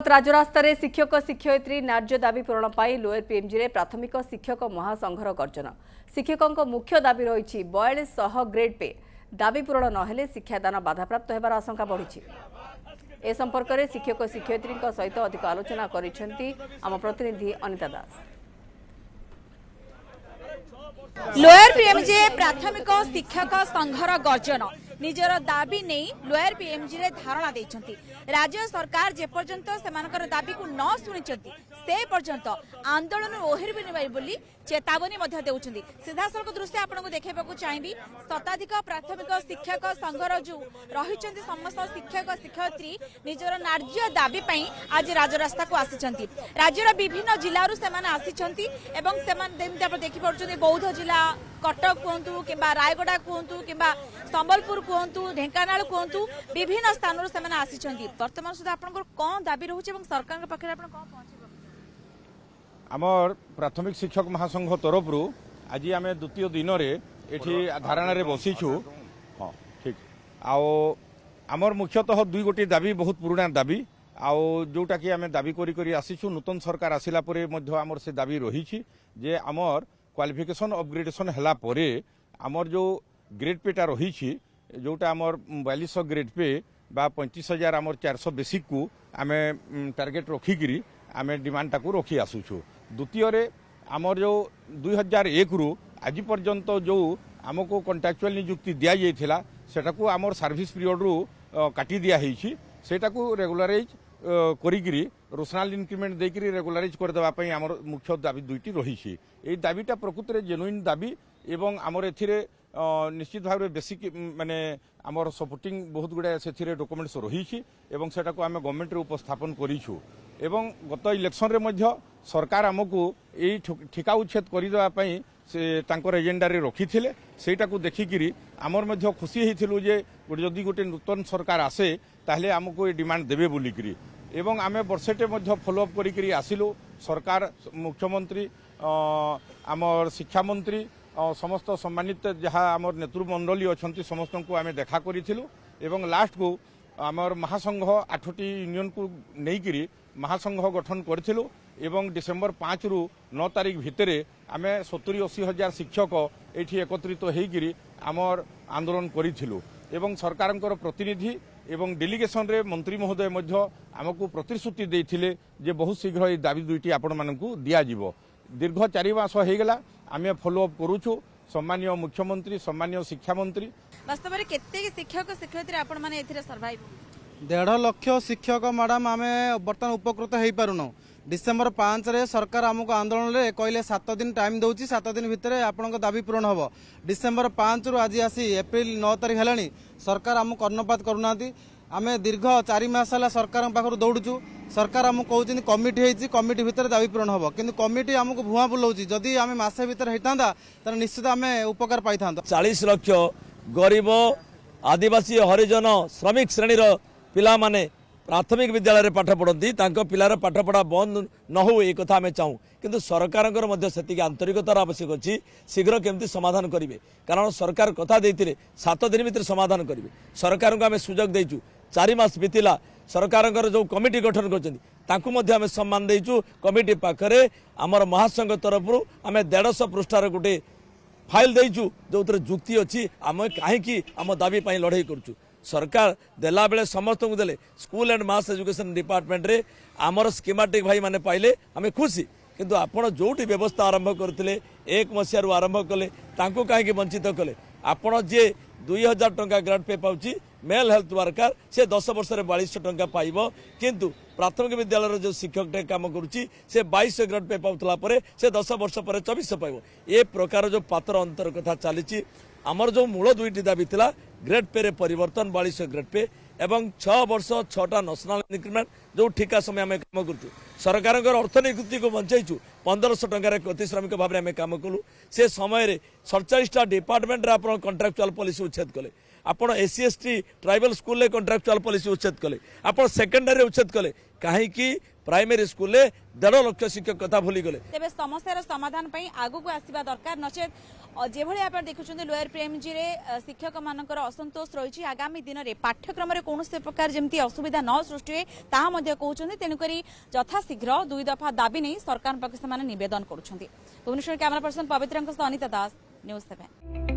बृहत राजरास्तार शिक्षक शिक्षयित्री न्याय्य दाबी पूरण पर लोअर पीएमजी रे प्राथमिक शिक्षक महासंघर गर्जन। शिक्षकों मुख्य दाबी रही 4200 ग्रेड पे दाबी पूरण नहेले शिक्षादान बाधाप्राप्त होबार आशंका बढ़ी। ए संपर्क में शिक्षक शिक्षयित्री सहित अधिक आलोचना करिसेंती आम प्रतिनिधि अनिता दास। लोअर पीएमजी प्राथमिक शिक्षक संघर गर्जन निजर दाबी नहीं लोअर पीएमजी रे धारणा देइछंती। राज्य सरकार जे पर्यंत सेमानकर दाबी को न सुनिचंती से पर्यंत आंदोलन ओहरिबे बोली चेतावनी मध्य देउछंती। सीधासलख दृश्य आपनको देखेबाकू चाहिबी शताधिक प्राथमिक शिक्षक संघर जो रहिचंती समस्त शिक्षक शिक्षयित्री निजर न्याय्य दाबी पई आज राजरास्ता को आसिचंती। राज्यर विभिन्न जिल्लारू सेमाने आसिचंती एवं सेमान देमते आप देखि पड़छंती बौद्ध जिला कटक कहतु कि रायगड़ा कहतु कि संबलपुर कहतु ढेंकानाल कहतु विभिन्न स्थान से आसी बर्तमान सुधा आप कौन दाबी रोचे सरकार पाखे आप आमर प्राथमिक शिक्षक महासंघ तरफ आज आम द्वितीय दिन में धारणा बसीचु। हाँ ठीक आमर मुख्यतः दुई गोटी दाबी बहुत पुराना दाबी जोटा कि आम दाबी करी आसीचु। नूतन सरकार आसिला परे मध्य आमर से दाबी रही जे आमर क्वालिफिकेशन अपग्रेडेशन हला परे आमर जो ग्रेड पेटा रही जोटा आमर 4200 ग्रेड पे बा 35,000 आमर 400 बेसिक को आम टार्गेट रखिकी आम डिमांड टाकू रखी आसुचु। द्वितीय रे आमर जो 2001 रु आज पर्यंत जो आमको कॉन्ट्रैक्चुअल नियुक्ति दिया जाइथिला सेटाकू आमर सर्विस पीरियड रु काटी दिया हेछि सेटाकू रेगुलराइज करिगिरी रोशनाल इंक्रीमेंट देकरी रेगुलराइज करदेवा पई आमर मुख्य दाबी दुईटी रही। एई दाबीटा प्रकृत रे जेन्युइन दाबी एवं आमर एथिरे निश्चित भाव में बेसिक माने आमर सपोर्टिंग बहुत गुड़ाए से डॉक्यूमेंट्स रही एवं सेटाको आम गवर्नमेंट रे उपस्थापन करिछु एवं गत इलेक्शन रे मध्य सरकार आमको यही ठिका उच्छेद करदेवा पई से तांकर एजेंडा रे रखिथिले सेटाको देखिकी आमर मध्य खुशी होइथिलु जे जदि गोटे नूतन सरकार आसे ताहले आमको ये डिमांड देबे बोलिकरी एवं आमे वर्षेटे मध्य फॉलोअप करिकरी आसिलु। सरकार मुख्यमंत्री आमर शिक्षा मंत्री समस्त सम्मानित जहाँ आमर नेतृमंडली अच्छा समस्त को आम देखा करूँ एवं लास्ट को आमर महासंघ 8टी यूनियन को लेकिन महासंघ गठन करूँ एवं डिसेम्बर 5 रु 9 तारीख भितर आम 70-80 हजार शिक्षक ये एकत्रित होकर आमर आंदोलन करूँ एवं सरकार प्रतिनिधि एवं डेलीगेशन रे मंत्री महोदय मध्य आमको प्रतिश्रुति देइथिले जे बहुत शीघ्र ये दाबी दुईटी आपण मानकू दिया जिवो। दीर्घ 4 मास हो गला आम फॉलोअप करूछु। सम्मानीय मुख्यमंत्री सम्मानीय शिक्षा मंत्री वास्तव में केते शिक्षक शिक्षयित्री आपण माने एथिरे सर्वाइव 1.5 लाख शिक्षक मैडम आम बर्तमान उपकृत हो पारुन। डिसेम्बर 5 रे सरकार आमको आंदोलन रे कहले 7 दिन टाइम दौची 7 दिन भितर आपण दाबी पूरण हम। डिसेम्बर 5 रु आज आसी एप्रिल 9 तारीख है सरकार आमको कर्णपात करूना। आम दीर्घ 4 मास है सरकार पाखर दौड़ू। सरकार आमको कहते कमिटी होती कमिटी भितर दाबी पूरण हम कि कमिटी आमको भुआ बुलाऊँ जदि आम मसे भितर होता तो निश्चित आम उपकार पाई था। 40 लाख गरीब आदिवासी हरिजन श्रमिक श्रेणीर पिला माने प्राथमिक विद्यालय पाठ पढ़ती पिलार पाठपढ़ा बंद न हो ये कथा आम चाहूँ किंतु सरकार से आंतरिकतार आवश्यक अच्छी शीघ्र केमती समाधान करेंगे कारण सरकार कथा देते 7 दिन भर समाधान करेंगे। सरकार को आम सुजोग देचु 4 मास बीतला सरकार जो कमिटी गठन कर सम्मान देचु। कमिटी पाखरे आमर महासंघ तरफ आम 150 पृष्ठार गोटे फाइल देचु जो जुक्ति अच्छी आम कहीं आम दाबी लड़ाई करुचु। सरकार देला बेले समस्त को देले school and mass education department रे आमर स्कीमेटिक भाई माने पाइले आम खुशी किंतु आपण जोटी व्यवस्था आरंभ करथिले 1 मसियारू आरंभ कले तांको काहे वंचित कले। आपण जे 2000 टंका grade pay पाउची mail health worker से 10 वर्ष 4200 टंका पाइबो किंतु प्राथमिक विद्यालय जो शिक्षक टे काम करुची से 2200 ग्रेड पे पाउतला परे से 10 वर्ष पर 2400 पाइबो। ए प्रकार जो पात्र अंतर कथा चली आमर जो मूल दुईटी दाबी थिला ग्रेड पे रे परिवर्तन 4200 ग्रेड पे एवं 6 वर्ष 6टा नेशनल इंक्रीमेंट जो ठिका समय आम काम करूँ। सरकार अर्थनीति को बंचाइचु 1500 टंकार अति श्रमिक भाव में आम काम कलु। से समय 47टा डिपार्टमेंट आप कंट्राक्चुअल पॉलिसी उच्छेद कले आपण SC ST tribal school contractual policy उच्छेद कले आपण सेकेंडरी उच्छेद कले कहीं प्राइमरी स्कूल 1.5 लाख शिक्षक कथा भूली गले। तेबे समस्यार समाधान पई आगु को आसीबा दरकार नचेत जेभଳି आपण देखुछन्ते लोयर पीएमजी रे शिक्षक मानकर असंतोष रहिछि आगामी दिन रे पाठ्यक्रम रे कोनोसे प्रकार जेमती असुविधा न सृष्टि होय ताहा मध्ये कहउछन्ते तेनु करी यथा शीघ्र 2 दफा दाबी नै सरकार पाके समान निवेदन करूछन्ते। भुवनेश्वर कैमरा पर्सन पवित्रंक सह अनिता दास न्यूज़ 7।